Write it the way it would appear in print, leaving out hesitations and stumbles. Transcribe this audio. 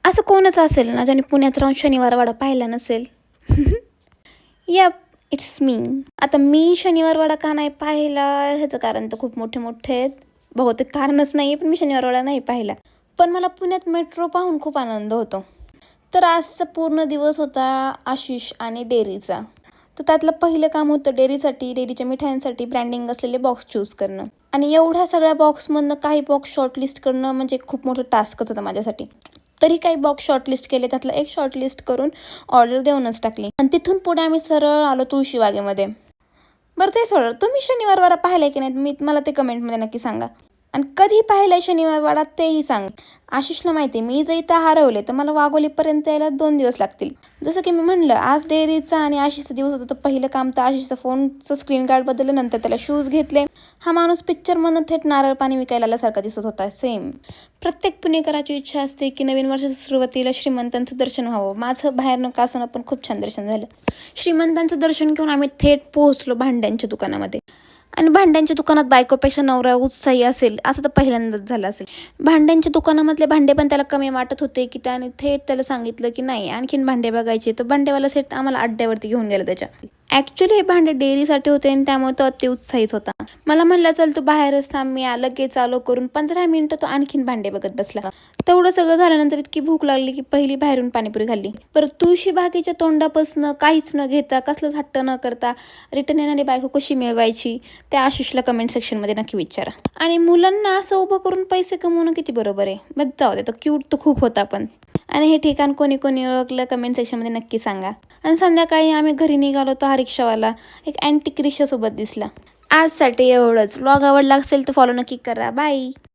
असं कोणच असेल ना ज्याने पुण्यात राहून शनिवार वाडा पाहिला नसेल. Yup, it's me. आता मी शनिवार वाडा का नाही पाहिला ह्याचं कारण तर खूप मोठे मोठे आहेत. बहुतेक कारणच नाही आहे, पण मी शनिवार वाडा नाही पाहिला. पण मला पुण्यात मेट्रो पाहून खूप आनंद होतो. तर आजचा पूर्ण दिवस होता आशिष आणि डेअरीचा. तर त्यातलं पहिलं काम होतं डेअरीसाठी, डेअरीच्या मिठायांसाठी ब्रँडिंग असलेले बॉक्स चूज करणं. आणि एवढ्या सगळ्या बॉक्समधनं काही बॉक्स शॉर्टलिस्ट करणं म्हणजे खूप मोठं टास्कच होतं माझ्यासाठी. तरी काही बॉक्स शॉर्टलिस्ट केले, त्यातलं एक शॉर्टलिस्ट करून ऑर्डर देऊनच टाकली. आणि तिथून पुढे आम्ही सरळ आलो तुळशीबागेमध्ये. बरं ते सोडा, तुम्ही शनिवार वाडा पाहिलाय की नाही मला ते कमेंटमध्ये नक्की सांगा. आणि कधी पाहिलाय शनिवार वाडा तेही सांग. आशिषला माहिती आहे मी जर इथं हरवले तर मला वाघोलीपर्यंत यायला 2 दिवस लागतील. जसं की मी म्हणलं आज डेअरीचा आणि आशिषचा दिवस होता, तर पहिलं काम तर आशिषचा फोनचं स्क्रीन गार्ड बदललं, नंतर त्याला शूज घेतले. हा माणूस पिक्चरमधनं थेट नारळ पाणी विकायला आल्यासारखा दिसत होता सेम. प्रत्येक पुणेकराची इच्छा असते की नवीन वर्षाच्या सुरुवातीला श्रीमंतांचं दर्शन व्हावं. माझं बाहेरनं का असताना पण खूप छान दर्शन झालं. श्रीमंतांचं दर्शन घेऊन आम्ही थेट पोहोचलो भांड्यांच्या दुकानामध्ये. आणि भांड्यांच्या दुकानात बायकोपेक्षा नवरा उत्साही असेल असं तर पहिल्यांदाच झालं असेल. भांड्यांच्या दुकानामधले भांडे पण त्याला कमी वाटत होते की त्याने थेट त्याला सांगितलं की नाही आणखीन भांडे बघायचे, तर भांडेवाला सेट आम्हाला अड्ड्यावरती घेऊन गेला त्याच्या. ॲक्च्युली हे भांडे डेअरीसाठी होते आणि त्यामुळे तो अति उत्साहित होता. मला म्हणला चल तू बाहेरच थांब, मी लगेच आलो करून. 15 मिनिटं तो आणखीन भांडे बघत बसला. तेवढं सगळं झाल्यानंतर इतकी भूक लागली की पहिली बाहेरून पाणीपुरी खाल्ली. परत तुळशी बागेच्या तोंडापासनं काहीच न घेता, कसलंच हट्ट न करता रिटर्न येणारी बायको कशी मिळवायची त्या आशिषला कमेंट सेक्शनमध्ये नक्की विचारा. आणि मुलांना असं उभं करून पैसे कमवणं किती बरोबर आहे. मग जाऊ दे, तो क्यूट तर खूप होता पण. आणि हे ठिकाण कोणी कोणी ओळखलं कमेंट सेक्शनमध्ये नक्की सांगा. आणि संध्याकाळी आम्ही घरी निघालो तर हा रिक्षावाला एक अँटिक रिक्षासोबत दिसला. आजसाठी एवढंच. व्लॉग आवडला असेल तर फॉलो नक्की करा. बाय.